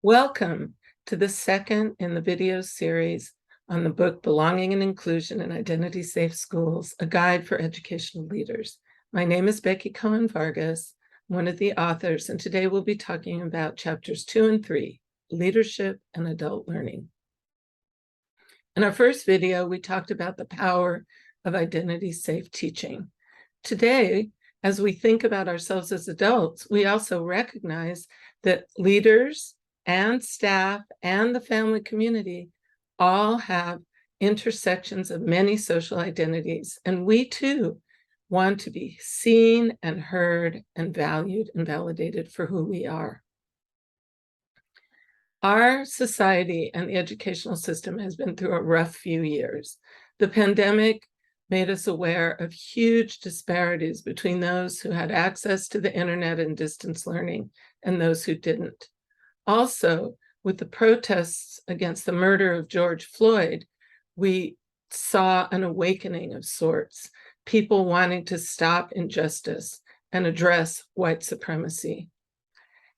Welcome to the second in the video series on the book Belonging and Inclusion in Identity Safe Schools, a Guide for Educational Leaders. My name is Becki Cohn-Vargas, one of the authors, and today we'll be talking about chapters 2 and 3, Leadership and Adult Learning. In our first video, we talked about the power of identity-safe teaching. Today, as we think about ourselves as adults, we also recognize that leaders and staff and the family community all have intersections of many social identities, and we too want to be seen and heard and valued and validated for who we are. Our society and the educational system has been through a rough few years. The pandemic made us aware of huge disparities between those who had access to the internet and distance learning and those who didn't. Also, with the protests against the murder of George Floyd, we saw an awakening of sorts, people wanting to stop injustice and address white supremacy.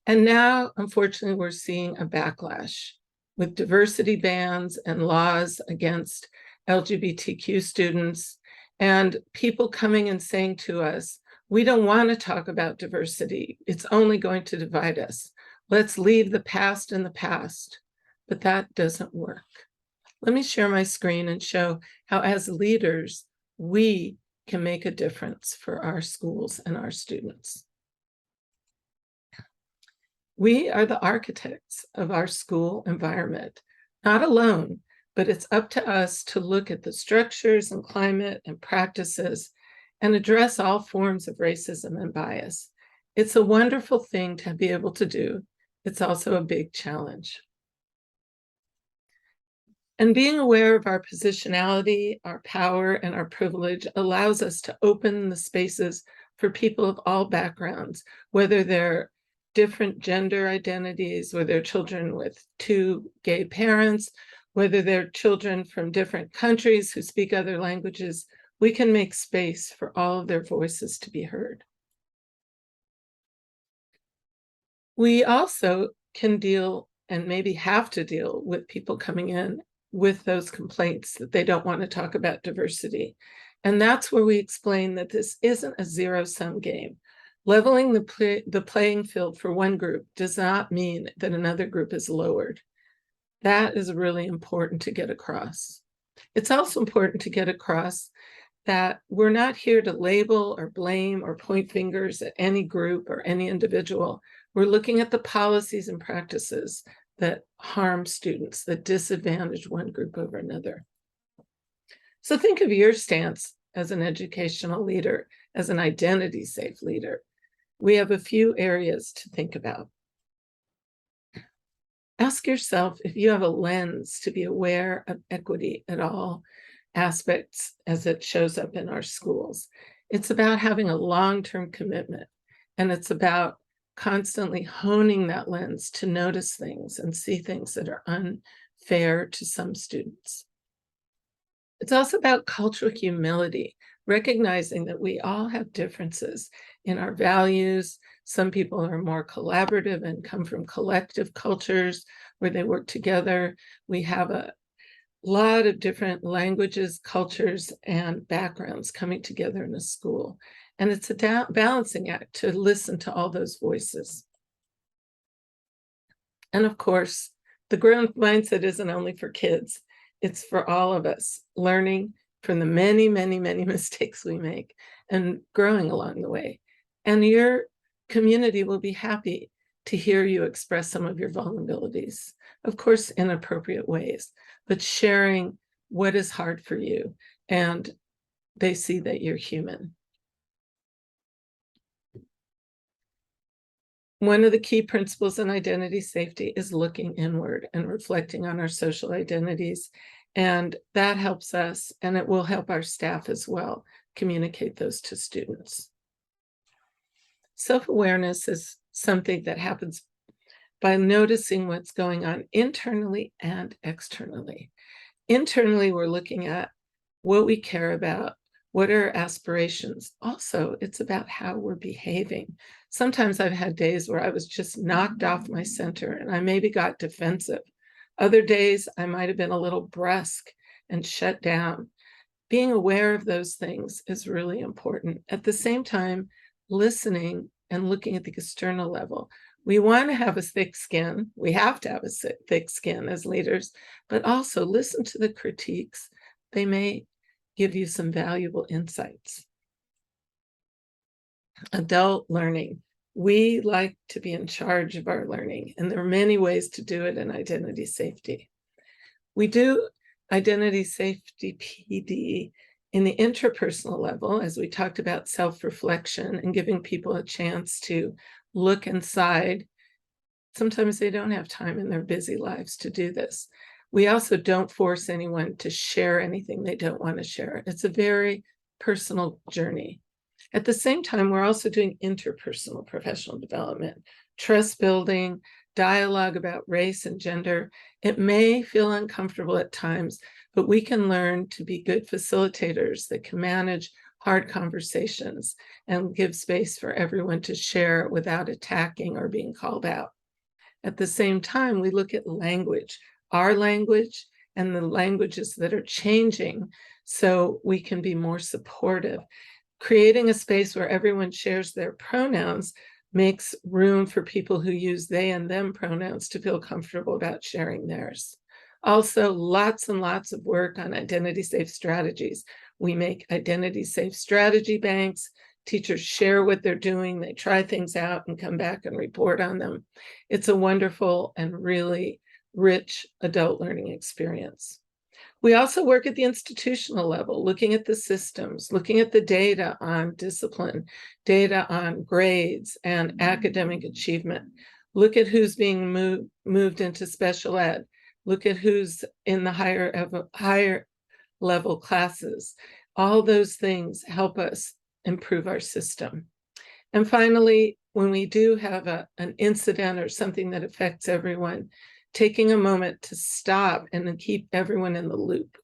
And now, unfortunately, we're seeing a backlash with diversity bans and laws against LGBTQ students, and people coming and saying to us, we don't want to talk about diversity. It's only going to divide us. Let's leave the past in the past. But that doesn't work. Let me share my screen and show how, as leaders, we can make a difference for our schools and our students. We are the architects of our school environment, not alone, but it's up to us to look at the structures and climate and practices and address all forms of racism and bias. It's a wonderful thing to be able to do. It's also a big challenge. And being aware of our positionality, our power, and our privilege allows us to open the spaces for people of all backgrounds, whether they're different gender identities, whether they're children with two gay parents, whether they're children from different countries who speak other languages. We can make space for all of their voices to be heard. We also can deal, and maybe have to deal, with people coming in with those complaints that they don't want to talk about diversity. And that's where we explain that this isn't a zero-sum game. Leveling the playing field for one group does not mean that another group is lowered. That is really important to get across. It's also important to get across that we're not here to label or blame or point fingers at any group or any individual. We're looking at the policies and practices that harm students, that disadvantage one group over another. So think of your stance as an educational leader, as an identity-safe leader. We have a few areas to think about. Ask yourself if you have a lens to be aware of equity at all aspects as it shows up in our schools. It's about having a long-term commitment, and it's about constantly honing that lens to notice things and see things that are unfair to some students. It's also about cultural humility, recognizing that we all have differences in our values. Some people are more collaborative and come from collective cultures where they work together. We have a lot of different languages, cultures, and backgrounds coming together in a school. And it's a balancing act to listen to all those voices. And of course, the growth mindset isn't only for kids. It's for all of us, learning from the many, many, many mistakes we make and growing along the way. And your community will be happy to hear you express some of your vulnerabilities, of course, in appropriate ways, but sharing what is hard for you, and they see that you're human. One of the key principles in identity safety is looking inward and reflecting on our social identities. And that helps us, and it will help our staff as well, communicate those to students. Self-awareness is something that happens by noticing what's going on internally and externally. Internally, we're looking at what we care about, What are aspirations? Also, it's about how we're behaving. Sometimes I've had days where I was just knocked off my center and I maybe got defensive. Other days, I might have been a little brusque and shut down. Being aware of those things is really important. At the same time, listening and looking at the external level. We want to have a thick skin. We have to have a thick skin as leaders, but also listen to the critiques. They may give you some valuable insights. Adult learning. We like to be in charge of our learning, and there are many ways to do it in identity safety. We do identity safety PD in the interpersonal level, as we talked about self-reflection and giving people a chance to look inside. Sometimes they don't have time in their busy lives to do this. We also don't force anyone to share anything they don't want to share. It's a very personal journey. At the same time, we're also doing interpersonal professional development, trust building, dialogue about race and gender. It may feel uncomfortable at times, but we can learn to be good facilitators that can manage hard conversations and give space for everyone to share without attacking or being called out. At the same time, we look at language, our language, and the languages that are changing so we can be more supportive. Creating a space where everyone shares their pronouns makes room for people who use they and them pronouns to feel comfortable about sharing theirs. Also, lots and lots of work on identity safe strategies. We make identity safe strategy banks. Teachers share what they're doing. They try things out and come back and report on them. It's a wonderful and really rich adult learning experience. We also work at the institutional level, looking at the systems, looking at the data on discipline, data on grades and academic achievement. Look at who's being moved into special ed. Look at who's in the higher level classes. All those things help us improve our system. And finally, when we do have an incident or something that affects everyone, taking a moment to stop and then keep everyone in the loop.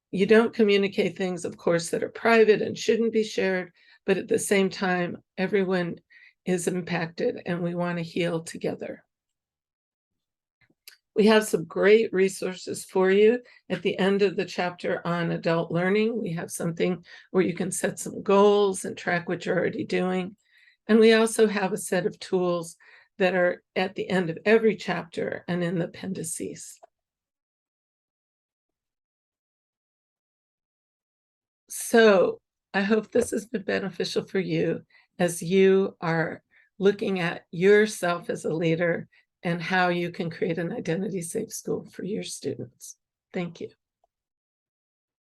You don't communicate things, of course, that are private and shouldn't be shared, but at the same time, everyone is impacted and we want to heal together. We have some great resources for you. At the end of the chapter on adult learning, we have something where you can set some goals and track what you're already doing. And we also have a set of tools that are at the end of every chapter and in the appendices. So I hope this has been beneficial for you as you are looking at yourself as a leader and how you can create an identity safe school for your students. Thank you.